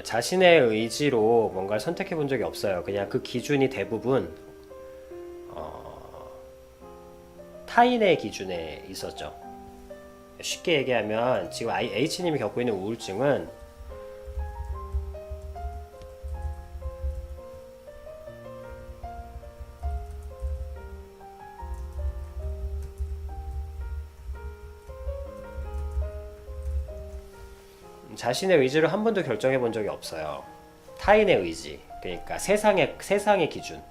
자신의 의지로 뭔가를 선택해 본 적이 없어요. 그냥 그 기준이 대부분 타인의 기준에 있었죠. 쉽게 얘기하면 지금 H님이 겪고 있는 우울증은 자신의 의지를 한 번도 결정해 본 적이 없어요. 타인의 의지, 그러니까 세상의 기준,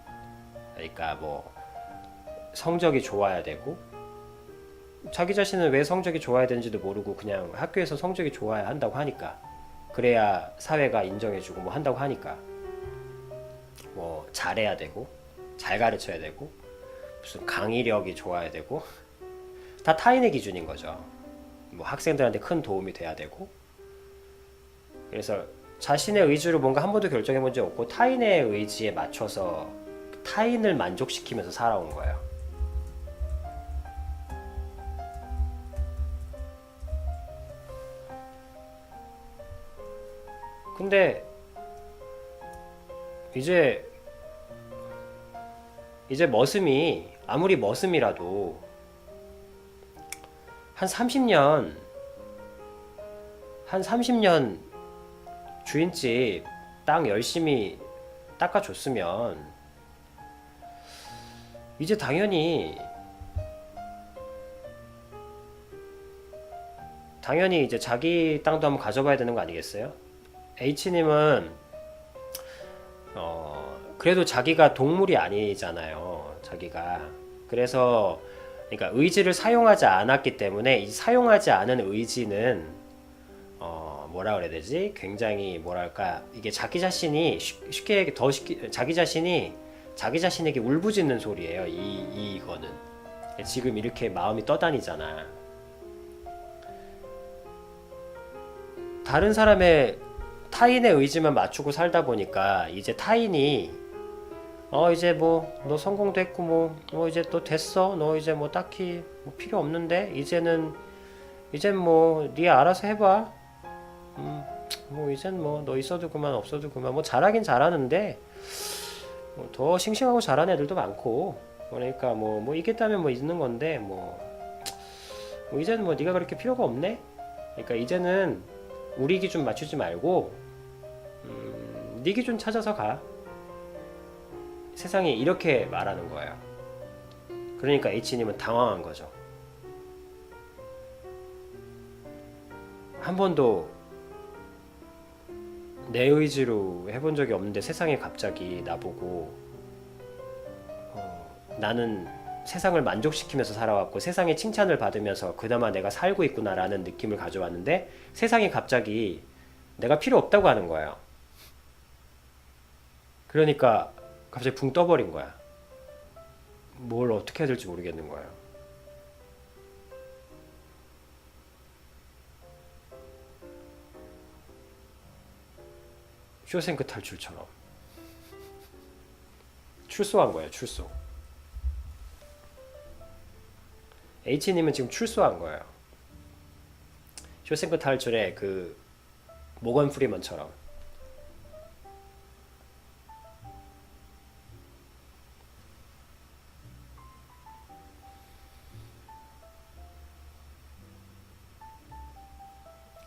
그러니까 뭐 성적이 좋아야 되고, 자기 자신은 왜 성적이 좋아야 되는지도 모르고 그냥 학교에서 성적이 좋아야 한다고 하니까, 그래야 사회가 인정해주고 뭐 한다고 하니까, 뭐 잘해야 되고 잘 가르쳐야 되고 무슨 강의력이 좋아야 되고, 다 타인의 기준인 거죠. 뭐 학생들한테 큰 도움이 돼야 되고. 그래서 자신의 의지로 뭔가 한 번도 결정해 본 적 없고 타인의 의지에 맞춰서 타인을 만족시키면서 살아온 거예요. 근데 이제 머슴이 아무리 머슴이라도 한 30년 한 30년 주인집 땅 열심히 닦아줬으면 이제 당연히 이제 자기 땅도 한번 가져봐야 되는 거 아니겠어요? H님은 그래도 자기가 동물이 아니잖아요. 자기가. 그래서 그러니까 의지를 사용하지 않았기 때문에 이 사용하지 않은 의지는 뭐라 그래야 되지? 굉장히 뭐랄까 이게 자기 자신이 쉽게 자기 자신에게 울부짖는 소리예요. 이거는 지금 이렇게 마음이 떠다니잖아. 다른 사람의 타인의 의지만 맞추고 살다 보니까 이제 타인이 이제 뭐 너 성공됐고 뭐 이제 또 됐어. 너 이제 뭐 딱히 뭐 필요 없는데 이젠 뭐 네 알아서 해봐. 뭐 이젠 뭐 너 있어도 그만 없어도 그만. 뭐 잘하긴 잘하는데 뭐더 싱싱하고 잘하는 애들도 많고. 그러니까 뭐 이겼다면 뭐 있는 건데 뭐 이제는 뭐 네가 그렇게 필요가 없네. 그러니까 이제는 우리 기준 맞추지 말고 네 기준 찾아서 가. 세상이 이렇게 말하는 거예요. 그러니까 H님은 당황한 거죠. 한 번도 내 의지로 해본 적이 없는데 세상이 갑자기 나보고 나는 세상을 만족시키면서 살아왔고 세상의 칭찬을 받으면서 그나마 내가 살고 있구나라는 느낌을 가져왔는데 세상이 갑자기 내가 필요 없다고 하는 거예요. 그러니까 갑자기 붕 떠버린 거야. 뭘 어떻게 해야 될지 모르겠는 거예요. 쇼생크 탈출처럼 출소한 거예요. 출소. H님은 지금 출소한 거예요. 쇼생크 탈출의 그 모건 프리먼처럼.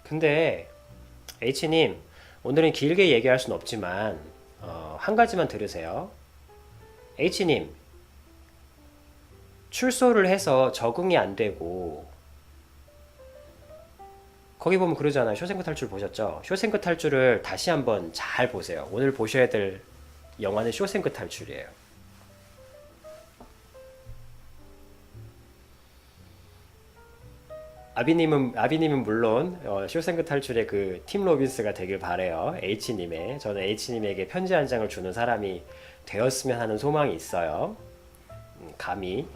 근데 H님, 오늘은 길게 얘기할 순 없지만 한 가지만 들으세요. H님, 출소를 해서 적응이 안 되고 거기 보면 그러잖아요. 쇼생크 탈출 보셨죠? 쇼생크 탈출을 다시 한번 잘 보세요. 오늘 보셔야 될 영화는 쇼생크 탈출이에요. 아비님은 물론 쇼생크 탈출의 그 팀 로빈스가 되길 바래요. H님의 저는 H님에게 편지 한 장을 주는 사람이 되었으면 하는 소망이 있어요. 감히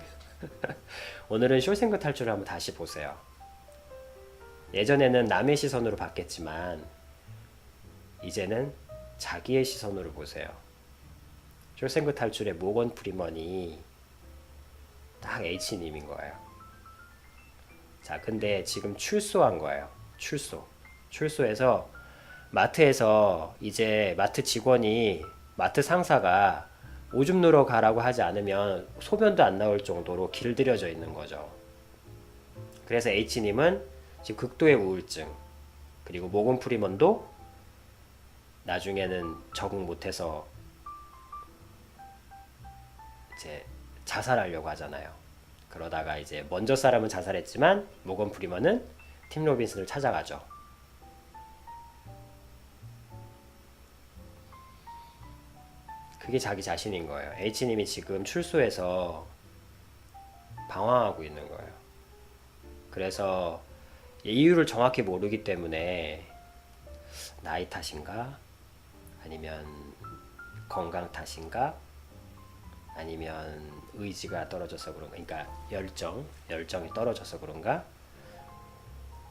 오늘은 쇼생크 탈출을 한번 다시 보세요. 예전에는 남의 시선으로 봤겠지만 이제는 자기의 시선으로 보세요. 쇼생크 탈출의 모건 프리먼이 딱 H님인 거예요. 자, 근데 지금 출소한 거예요. 출소해서 마트에서 이제 마트 직원이 마트 상사가 오줌 누러 가라고 하지 않으면 소변도 안 나올 정도로 길들여져 있는 거죠. 그래서 H님은 지금 극도의 우울증, 그리고 모건 프리먼도 나중에는 적응 못해서 이제 자살하려고 하잖아요. 그러다가 이제 먼저 사람은 자살했지만 모건 프리먼은 팀 로빈슨을 찾아가죠. 그게 자기 자신인 거예요. H님이 지금 출소해서 방황하고 있는 거예요. 그래서 이유를 정확히 모르기 때문에 나이 탓인가? 아니면 건강 탓인가? 아니면 의지가 떨어져서 그런가? 그러니까 열정이 떨어져서 그런가?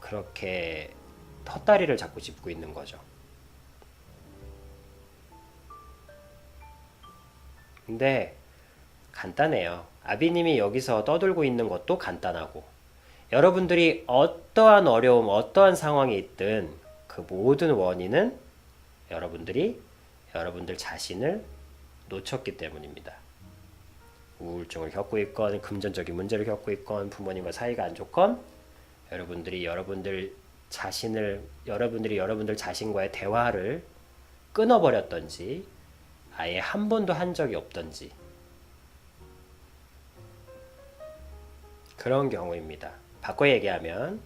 그렇게 헛다리를 자꾸 짚고 있는 거죠. 근데 간단해요. 아비님이 여기서 떠들고 있는 것도 간단하고, 여러분들이 어떠한 어려움, 어떠한 상황이 있든 그 모든 원인은 여러분들이 여러분들 자신을 놓쳤기 때문입니다. 우울증을 겪고 있건, 금전적인 문제를 겪고 있건, 부모님과 사이가 안 좋건, 여러분들이 여러분들 자신과의 대화를 끊어버렸던지, 아예 한 번도 한 적이 없던지, 그런 경우입니다. 바꿔 얘기하면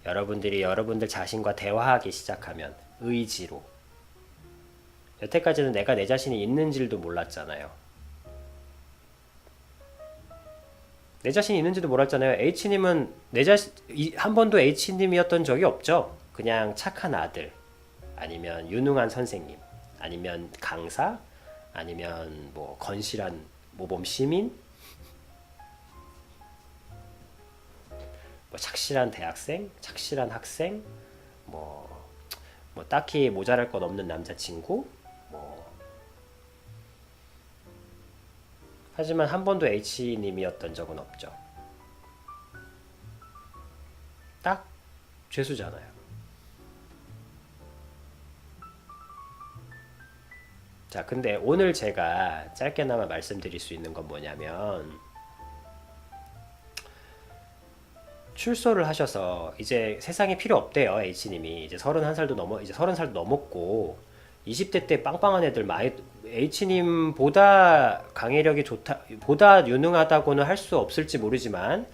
여러분들이 여러분들 자신과 대화하기 시작하면 의지로, 여태까지는 내가 내 자신이 있는 줄도 몰랐잖아요. 내 자신이 있는지도 몰랐잖아요. H님은 한 번도 H님이었던 적이 없죠. 그냥 착한 아들, 아니면 유능한 선생님, 아니면 강사, 아니면 뭐 건실한 모범 시민, 뭐 착실한 대학생, 착실한 학생, 뭐 딱히 모자랄 것 없는 남자친구, 하지만 한 번도 H님이었던 적은 없죠. 딱 죄수잖아요. 자, 근데 오늘 제가 짧게나마 말씀드릴 수 있는 건 뭐냐면, 출소를 하셔서 이제 세상에 필요 없대요. H님이 이제 30살도 넘었고 20대 때 빵빵한 애들 많이, H님보다 강의력이 좋다, 보다 유능하다고는 할 수 없을지 모르지만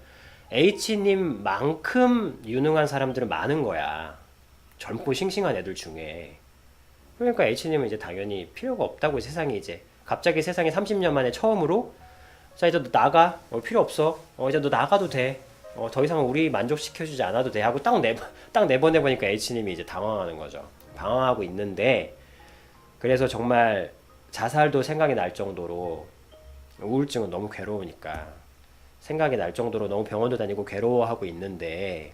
H님만큼 유능한 사람들은 많은 거야. 젊고 싱싱한 애들 중에. 그러니까 H님은 이제 당연히 필요가 없다고, 세상에 이제 갑자기 세상에 30년 만에 처음으로 자 이제 너 나가, 필요 없어, 이제 너 나가도 돼, 더 이상 우리 만족시켜주지 않아도 돼 하고 딱 내보내보니까 H님이 이제 당황하는 거죠. 방황하고 있는데, 그래서 정말 자살도 생각이 날 정도로, 우울증은 너무 괴로우니까 생각이 날 정도로 너무 병원도 다니고 괴로워하고 있는데,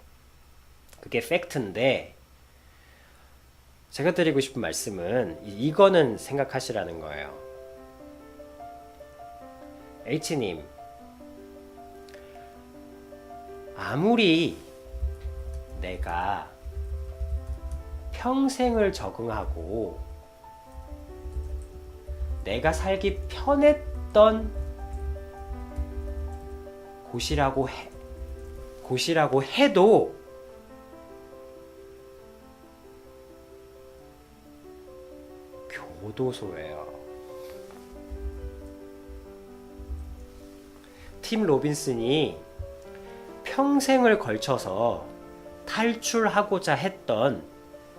그게 팩트인데, 제가 드리고 싶은 말씀은 이거는 생각하시라는 거예요. H님, 아무리 내가 평생을 적응하고 내가 살기 편했던 곳이라고 해도 교도소예요. 팀 로빈슨이 평생을 걸쳐서 탈출하고자 했던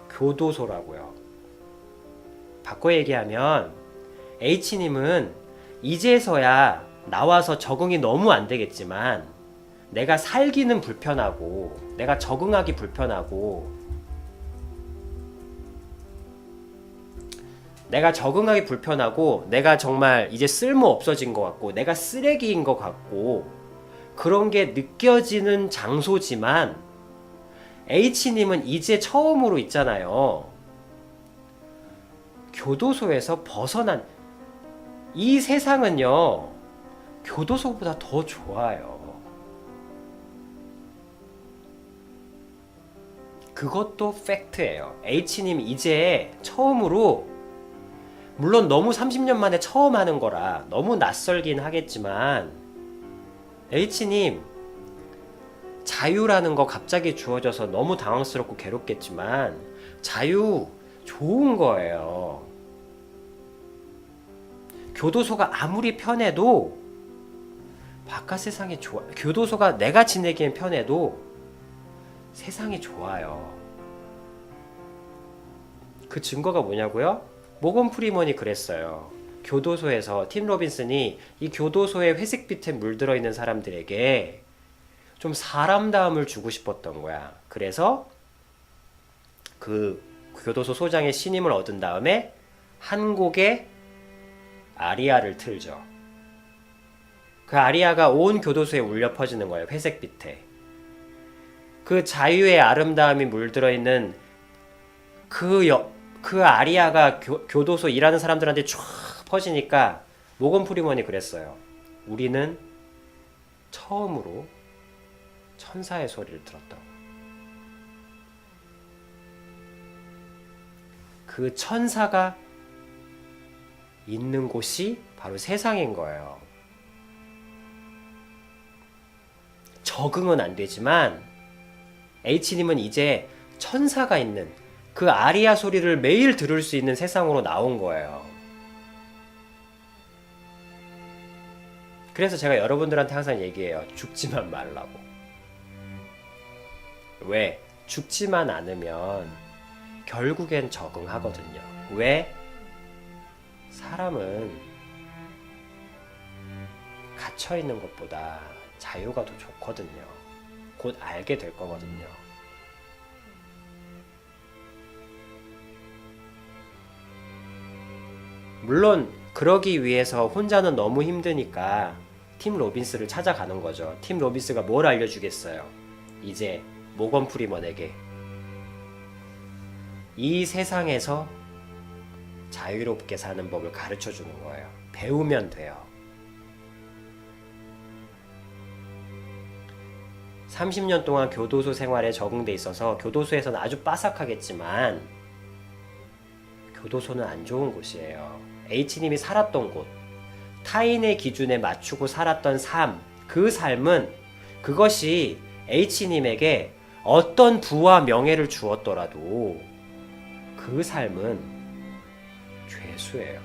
교도소라고요. 바꿔 얘기하면 H님은 이제서야 나와서 적응이 너무 안 되겠지만, 내가 살기는 불편하고 내가 적응하기 불편하고 내가 정말 이제 쓸모 없어진 것 같고 내가 쓰레기인 것 같고 그런 게 느껴지는 장소지만, H님은 이제 처음으로 있잖아요. 교도소에서 벗어난 이 세상은요, 교도소보다 더 좋아요. 그것도 팩트예요. H님 이제 처음으로, 물론 너무 30년 만에 처음 하는 거라 너무 낯설긴 하겠지만, H님 자유라는 거 갑자기 주어져서 너무 당황스럽고 괴롭겠지만 자유 좋은 거예요. 교도소가 아무리 편해도 바깥 세상이 좋아. 교도소가 내가 지내기엔 편해도 세상이 좋아요. 그 증거가 뭐냐고요? 모건 프리먼이 그랬어요. 교도소에서 팀 로빈슨이 이 교도소에 회색빛에 물들어 있는 사람들에게 좀 사람다움을 주고 싶었던 거야. 그래서 그 교도소 소장의 신임을 얻은 다음에 한 곡의 아리아를 틀죠. 그 아리아가 온 교도소에 울려 퍼지는 거예요. 회색빛에. 그 자유의 아름다움이 물들어 있는 그 아리아가 교도소 일하는 사람들한테 쫙 퍼지니까 모건 프리먼이 그랬어요. 우리는 처음으로 천사의 소리를 들었다고. 그 천사가 있는 곳이 바로 세상인 거예요. 적응은 안 되지만 H님은 이제 천사가 있는 그 아리아 소리를 매일 들을 수 있는 세상으로 나온 거예요. 그래서 제가 여러분들한테 항상 얘기해요. 죽지만 말라고. 왜? 죽지만 않으면 결국엔 적응하거든요. 왜? 사람은 갇혀있는 것보다 자유가 더 좋거든요. 곧 알게 될 거거든요. 물론 그러기 위해서 혼자는 너무 힘드니까 팀 로빈스를 찾아가는 거죠. 팀 로빈스가 뭘 알려주겠어요? 이제 모건 프리먼에게 이 세상에서 자유롭게 사는 법을 가르쳐 주는 거예요. 배우면 돼요. 30년 동안 교도소 생활에 적응돼 있어서 교도소에서는 아주 빠삭하겠지만 교도소는 안 좋은 곳이에요. H님이 살았던 곳, 타인의 기준에 맞추고 살았던 삶, 그 삶은 그것이 H님에게 어떤 부와 명예를 주었더라도 그 삶은 죄수예요.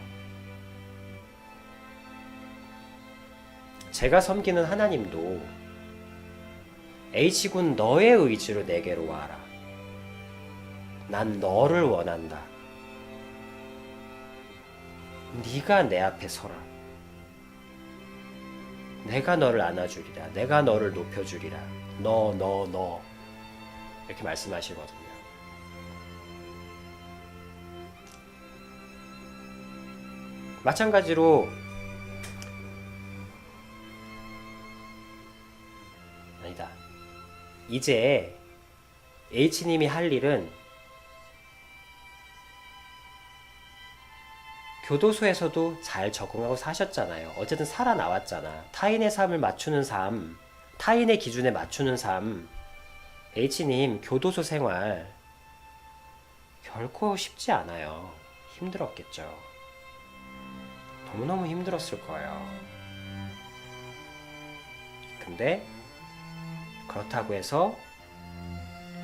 제가 섬기는 하나님도 H군 너의 의지로 내게로 와라. 난 너를 원한다. 네가 내 앞에 서라. 내가 너를 안아주리라. 내가 너를 높여주리라. 너 이렇게 말씀하시거든요. 마찬가지로 아니다. 이제 H님이 할 일은 교도소에서도 잘 적응하고 사셨잖아요. 어쨌든 살아나왔잖아. 타인의 삶을 맞추는 삶, 타인의 기준에 맞추는 삶. H님 교도소 생활 결코 쉽지 않아요. 힘들었겠죠. 너무너무 힘들었을 거예요. 근데 그렇다고 해서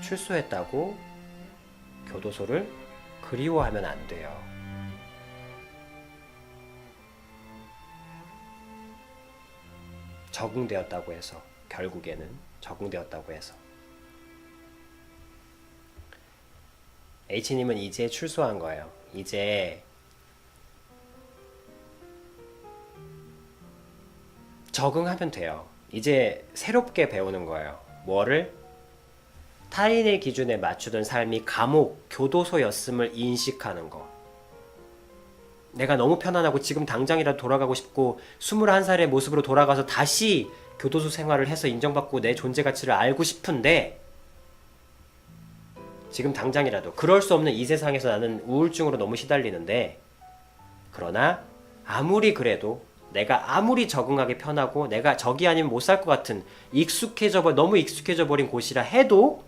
출소했다고 교도소를 그리워하면 안 돼요. 적응되었다고 해서, 결국에는 적응되었다고 해서. H님은 이제 출소한 거예요. 이제 적응하면 돼요. 이제 새롭게 배우는 거예요. 뭐를? 타인의 기준에 맞추던 삶이 감옥, 교도소였음을 인식하는 거. 내가 너무 편안하고 지금 당장이라도 돌아가고 싶고 21살의 모습으로 돌아가서 다시 교도소 생활을 해서 인정받고 내 존재 가치를 알고 싶은데 지금 당장이라도 그럴 수 없는 이 세상에서 나는 우울증으로 너무 시달리는데, 그러나 아무리 그래도 내가 아무리 적응하기 편하고 내가 저기 아니면 못 살 것 같은 너무 익숙해져 버린 곳이라 해도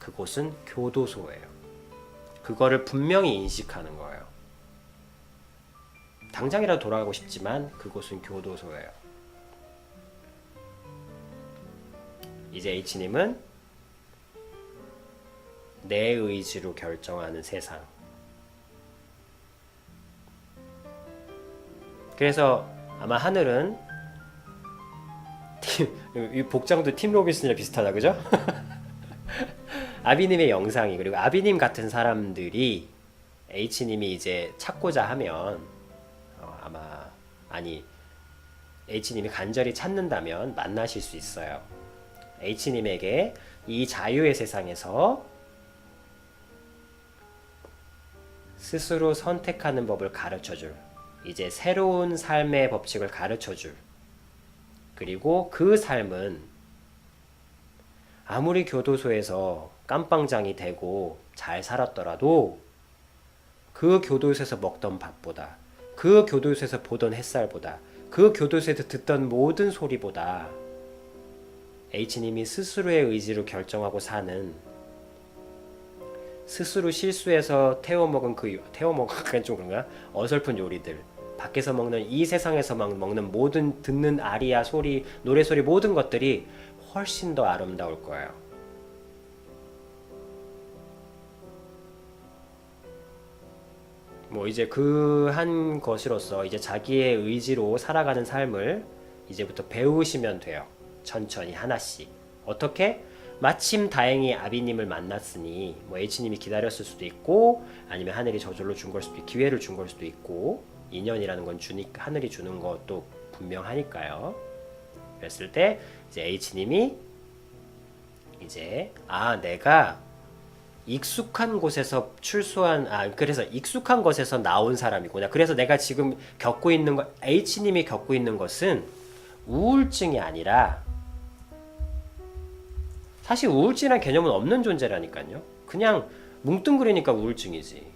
그곳은 교도소예요. 그거를 분명히 인식하는 거예요. 당장이라도 돌아가고 싶지만 그곳은 교도소예요. 이제 H님은 내 의지로 결정하는 세상. 그래서 아마 하늘은 이 복장도 팀 로빈슨이랑 비슷하다, 그죠? 아비님의 영상이, 그리고 아비님 같은 사람들이 H님이 이제 찾고자 하면 아마, 아니, H님이 간절히 찾는다면 만나실 수 있어요. H님에게 이 자유의 세상에서 스스로 선택하는 법을 가르쳐줄, 이제 새로운 삶의 법칙을 가르쳐줄, 그리고 그 삶은 아무리 교도소에서 깜빵장이 되고 잘 살았더라도 그 교도소에서 먹던 밥보다, 그 교도소에서 보던 햇살보다, 그 교도소에서 듣던 모든 소리보다 H님이 스스로의 의지로 결정하고 사는, 스스로 실수해서 태워먹은 좀 그런가? 어설픈 요리들, 밖에서 먹는, 이 세상에서 먹는 모든, 듣는 아리아 소리, 노래소리, 모든 것들이 훨씬 더 아름다울 거예요. 뭐 이제 그 한 것으로서 이제 자기의 의지로 살아가는 삶을 이제부터 배우시면 돼요. 천천히 하나씩. 어떻게? 마침 다행히 아비님을 만났으니 뭐 H님이 기다렸을 수도 있고, 아니면 하늘이 저절로 준 걸 수도 있고, 기회를 준 걸 수도 있고, 인연이라는 건 하늘이 주는 것도 분명하니까요. 그랬을 때 이제 H님이 이제 내가 익숙한 곳에서 그래서 익숙한 것에서 나온 사람이구나. 그래서 내가 지금 겪고 있는 거, H님이 겪고 있는 것은 우울증이 아니라, 사실 우울증이란 개념은 없는 존재라니까요. 그냥 뭉뚱그리니까 우울증이지.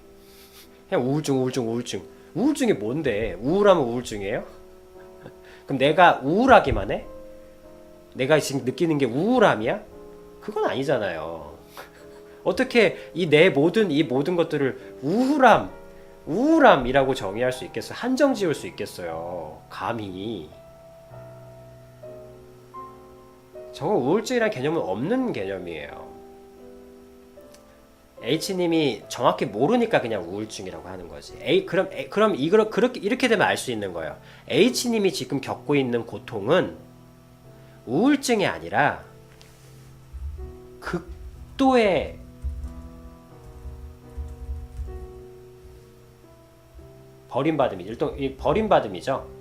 그냥 우울증. 우울증이 뭔데? 우울하면 우울증이에요? 그럼 내가 우울하기만 해? 내가 지금 느끼는 게 우울함이야? 그건 아니잖아요. 어떻게 이 모든 것들을 우울함이라고 정의할 수 있겠어요? 한정 지을 수 있겠어요? 감히. 저거 우울증이라는 개념은 없는 개념이에요. H님이 정확히 모르니까 그냥 우울증이라고 하는 거지. 그럼 이렇게 되면 알 수 있는 거예요. H님이 지금 겪고 있는 고통은 우울증이 아니라 극도의 버림받음이죠. 일단 버림받음이죠.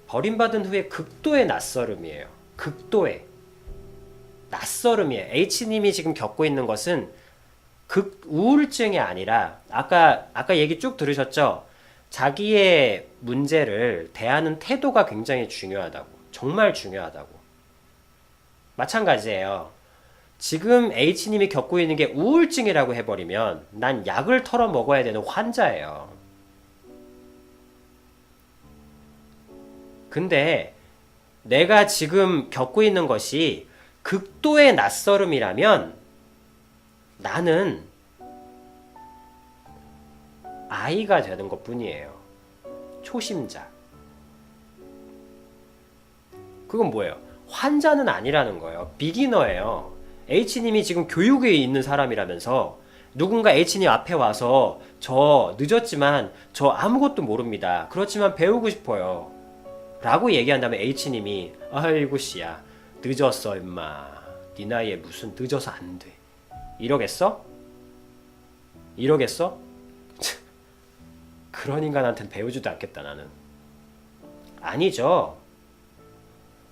버림받은 후에 극도의 낯설음이에요. 극도의 낯설음이에요. H님이 지금 겪고 있는 것은 우울증이 아니라, 아까 얘기 쭉 들으셨죠? 자기의 문제를 대하는 태도가 굉장히 중요하다고. 정말 중요하다고. 마찬가지예요. 지금 H님이 겪고 있는 게 우울증이라고 해버리면 난 약을 털어 먹어야 되는 환자예요. 근데 내가 지금 겪고 있는 것이 극도의 낯설음이라면 나는 아이가 되는 것 뿐이에요. 초심자. 그건 뭐예요? 환자는 아니라는 거예요. 비기너예요. H님이 지금 교육에 있는 사람이라면서 누군가 H님 앞에 와서 저 늦었지만 저 아무것도 모릅니다. 그렇지만 배우고 싶어요. 라고 얘기한다면 H님이 아이고 씨야 늦었어 임마. 네 나이에 무슨 늦어서 안 돼. 이러겠어? 그런 인간한테는 배우지도 않겠다 나는. 아니죠.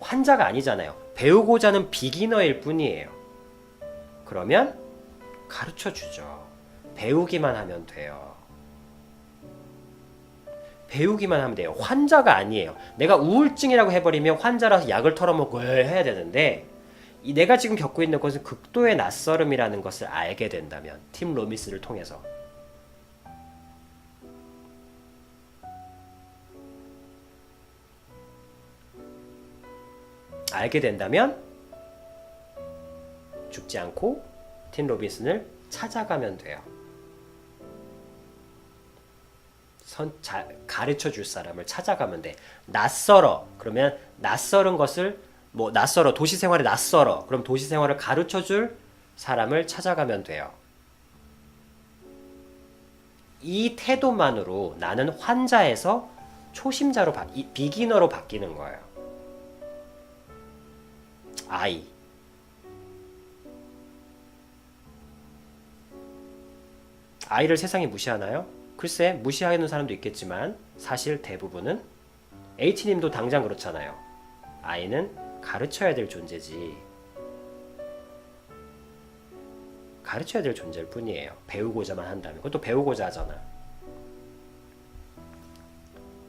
환자가 아니잖아요. 배우고자 하는 비기너일 뿐이에요. 그러면 가르쳐주죠. 배우기만 하면 돼요. 배우기만 하면 돼요. 환자가 아니에요. 내가 우울증이라고 해버리면 환자라서 약을 털어먹고 해야 되는데, 내가 지금 겪고 있는 것은 극도의 낯설음이라는 것을 알게 된다면, 팀 로미스를 통해서. 알게 된다면 죽지 않고 팀 로빈슨을 찾아가면 돼요. 가르쳐 줄 사람을 찾아가면 돼. 낯설어. 그러면 낯설은 것을 낯설어. 도시 생활에 낯설어. 그럼 도시 생활을 가르쳐 줄 사람을 찾아가면 돼요. 이 태도만으로 나는 환자에서 초심자로 비기너로 바뀌는 거예요. 아이를 세상이 무시하나요? 글쎄, 무시하는 사람도 있겠지만 사실 대부분은 H님도 당장 그렇잖아요. 아이는 가르쳐야 될 존재지. 가르쳐야 될 존재일 뿐이에요. 배우고자만 한다면. 그것도 배우고자 하잖아.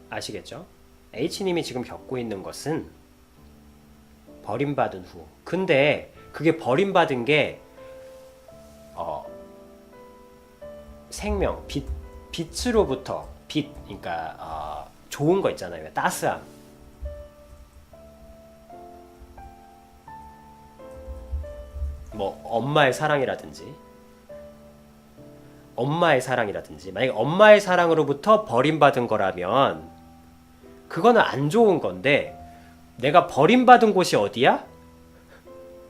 아시겠죠? H님이 지금 겪고 있는 것은 버림받은 후. 근데 그게 버림받은 게 생명, 빛으로부터 그러니까 좋은 거 있잖아요. 따스함. 엄마의 사랑이라든지 만약에 엄마의 사랑으로부터 버림받은 거라면 그거는 안 좋은 건데 내가 버림받은 곳이 어디야?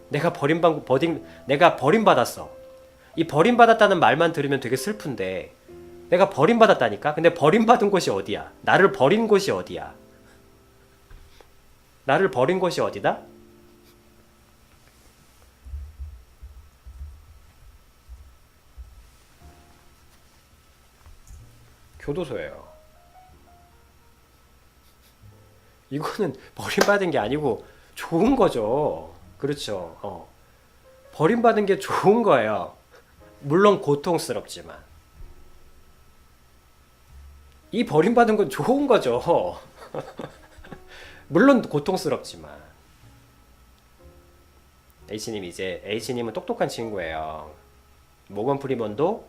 내가 버림받았어. 이 버림받았다는 말만 들으면 되게 슬픈데 내가 버림받았다니까? 근데 버림받은 곳이 어디야? 나를 버린 곳이 어디야? 나를 버린 곳이 어디다? 교도소예요. 이거는 버림받은 게 아니고 좋은 거죠. 그렇죠. 버림받은 게 좋은 거예요. 물론 고통스럽지만. 이 버림받은 건 좋은 거죠. 물론 고통스럽지만. H님은 똑똑한 친구예요. 모건 프리먼도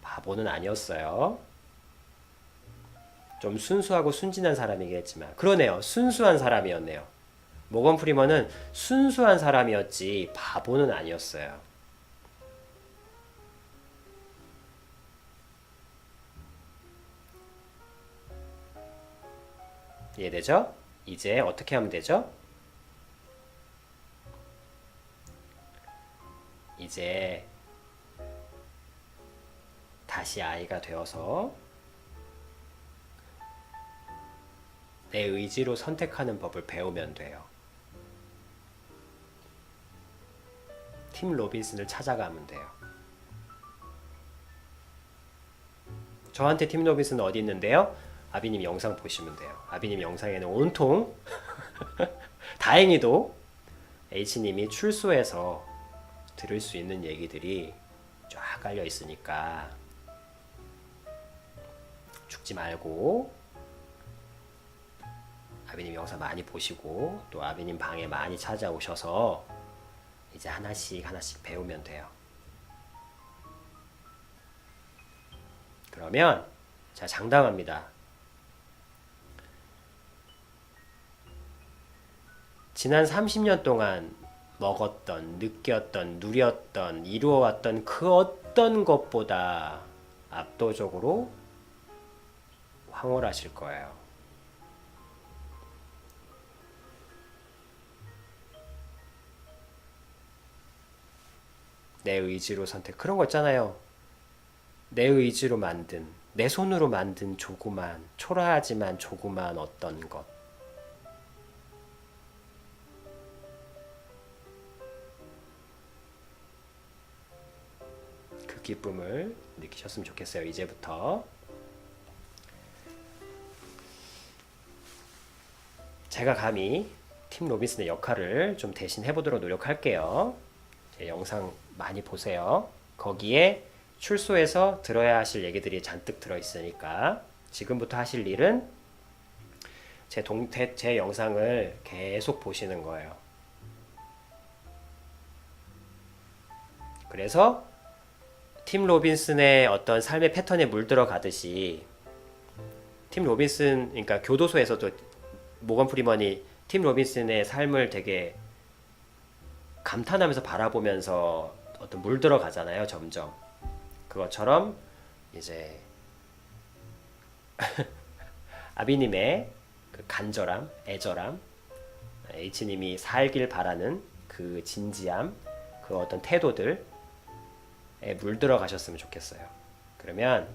바보는 아니었어요. 좀 순수하고 순진한 사람이겠지만 그러네요. 순수한 사람이었네요. 모건 프리먼은 순수한 사람이었지 바보는 아니었어요. 이해되죠? 이제 어떻게 하면 되죠? 이제 다시 아이가 되어서 내 의지로 선택하는 법을 배우면 돼요. 팀 로빈슨을 찾아가면 돼요. 저한테 팀 로빈슨은 어디 있는데요? 아비님 영상 보시면 돼요. 아비님 영상에는 온통 다행히도 H님이 출소해서 들을 수 있는 얘기들이 쫙 깔려 있으니까 죽지 말고 아비님 영상 많이 보시고 또 아비님 방에 많이 찾아오셔서 이제 하나씩 배우면 돼요. 그러면 자, 장담합니다. 지난 30년 동안 먹었던, 느꼈던, 누렸던, 이루어왔던 그 어떤 것보다 압도적으로 황홀하실 거예요. 내 의지로 선택. 그런 거 있잖아요. 내 의지로 만든, 내 손으로 만든 조그만, 초라하지만 조그만 어떤 것. 그 기쁨을 느끼셨으면 좋겠어요. 이제부터. 제가 감히 팀 로빈슨의 역할을 좀 대신 해보도록 노력할게요. 제 영상 많이 보세요. 거기에 출소해서 들어야 하실 얘기들이 잔뜩 들어있으니까 지금부터 하실 일은 제 영상을 계속 보시는 거예요. 그래서 팀 로빈슨의 어떤 삶의 패턴에 물들어 가듯이 팀 로빈슨, 그러니까 교도소에서도 모건 프리먼이 팀 로빈슨의 삶을 되게 감탄하면서 바라보면서 어떤 물들어 가잖아요, 점점. 그것처럼 이제 아비님의 그 간절함, 애절함, H님이 살길 바라는 그 진지함, 그 어떤 태도들에 물들어 가셨으면 좋겠어요. 그러면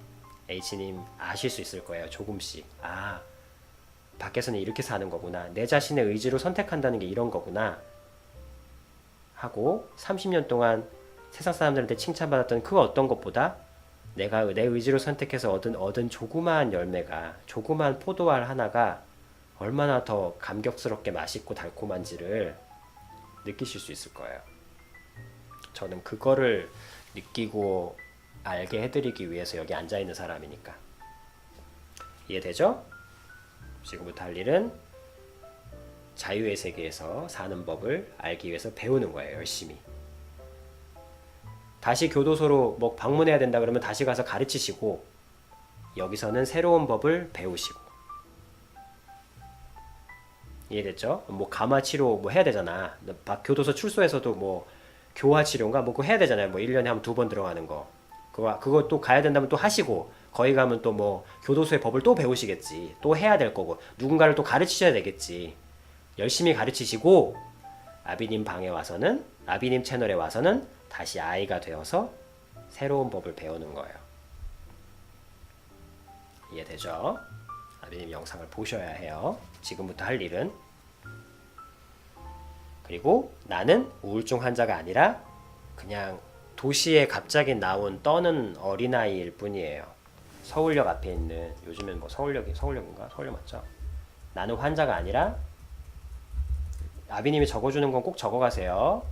H님 아실 수 있을 거예요. 조금씩. 아, 밖에서는 이렇게 사는 거구나. 내 자신의 의지로 선택한다는 게 이런 거구나. 하고 30년 동안 세상 사람들한테 칭찬받았던 그 어떤 것보다 내가 내 의지로 선택해서 얻은 조그마한 열매가, 조그마한 포도알 하나가 얼마나 더 감격스럽게 맛있고 달콤한지를 느끼실 수 있을 거예요. 저는 그거를 느끼고 알게 해드리기 위해서 여기 앉아있는 사람이니까. 이해되죠? 지금부터 할 일은 자유의 세계에서 사는 법을 알기 위해서 배우는 거예요. 열심히. 다시 교도소로 뭐 방문해야 된다 그러면 다시 가서 가르치시고, 여기서는 새로운 법을 배우시고. 이해됐죠? 뭐 가마 치료 뭐 해야 되잖아. 교도소 출소해서도 뭐 교화 치료인가 뭐 그거 해야 되잖아요. 뭐 1년에 한 2번 들어가는 거. 그거 또 가야 된다면 또 하시고, 거기 가면 또 뭐 교도소의 법을 또 배우시겠지. 또 해야 될 거고, 누군가를 또 가르치셔야 되겠지. 열심히 가르치시고, 아비님 방에 와서는, 아비님 채널에 와서는 다시 아이가 되어서 새로운 법을 배우는 거예요. 이해되죠? 아비님 영상을 보셔야 해요. 지금부터 할 일은. 그리고 나는 우울증 환자가 아니라 그냥 도시에 갑자기 나온 떠는 어린아이일 뿐이에요. 서울역 앞에 있는, 요즘엔 뭐 서울역인가? 서울역 맞죠? 나는 환자가 아니라, 아비님이 적어주는 건 꼭 적어가세요.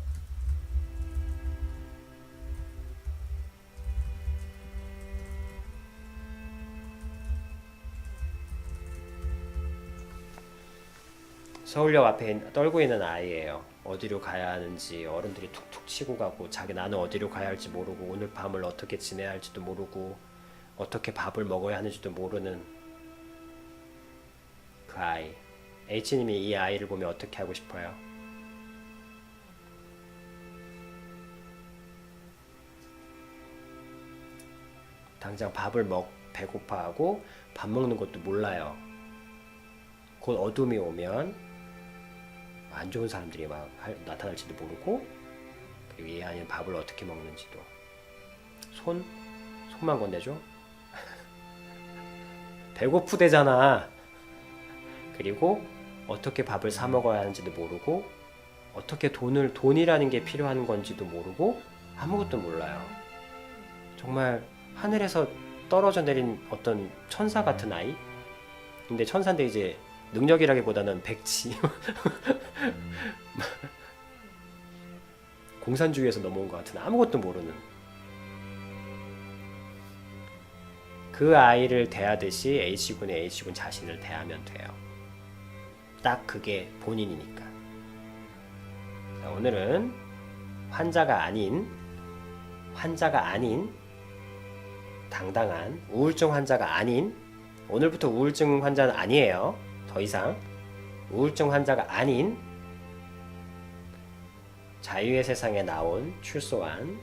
서울역 앞에 떨고 있는 아이예요. 어디로 가야 하는지 어른들이 툭툭 치고 가고, 나는 어디로 가야 할지 모르고, 오늘 밤을 어떻게 지내야 할지도 모르고, 어떻게 밥을 먹어야 하는지도 모르는 그 아이. H님이 이 아이를 보면 어떻게 하고 싶어요? 당장 배고파하고 밥 먹는 것도 몰라요. 곧 어둠이 오면 안 좋은 사람들이 막 나타날지도 모르고, 그리고 이 아이는 밥을 어떻게 먹는지도, 손만 건네줘? 배고프대잖아. 그리고 어떻게 밥을 사 먹어야 하는지도 모르고, 어떻게 돈이라는 게 필요한 건지도 모르고, 아무것도 몰라요. 정말 하늘에서 떨어져 내린 어떤 천사 같은 아이? 근데 천사인데 이제 능력이라기보다는 백치. 공산주의에서 넘어온 것 같은, 아무것도 모르는 그 아이를 대하듯이 H군 자신을 대하면 돼요. 딱 그게 본인이니까. 자, 오늘은 환자가 아닌 당당한 우울증 환자가 아닌, 오늘부터 우울증 환자는 아니에요. 더 이상 우울증 환자가 아닌 자유의 세상에 나온 출소한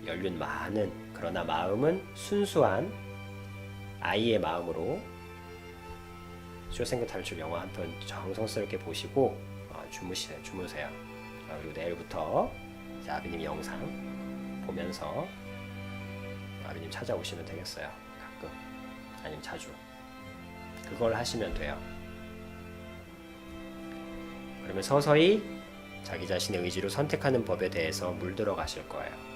연륜 많은, 그러나 마음은 순수한 아이의 마음으로 쇼생크 탈출 영화 한 편 정성스럽게 보시고 주무세요. 그리고 내일부터 아비님 영상 보면서 아비님 찾아오시면 되겠어요. 가끔, 아니면 자주. 그걸 하시면 돼요. 그러면 서서히 자기 자신의 의지로 선택하는 법에 대해서 물들어 가실 거예요.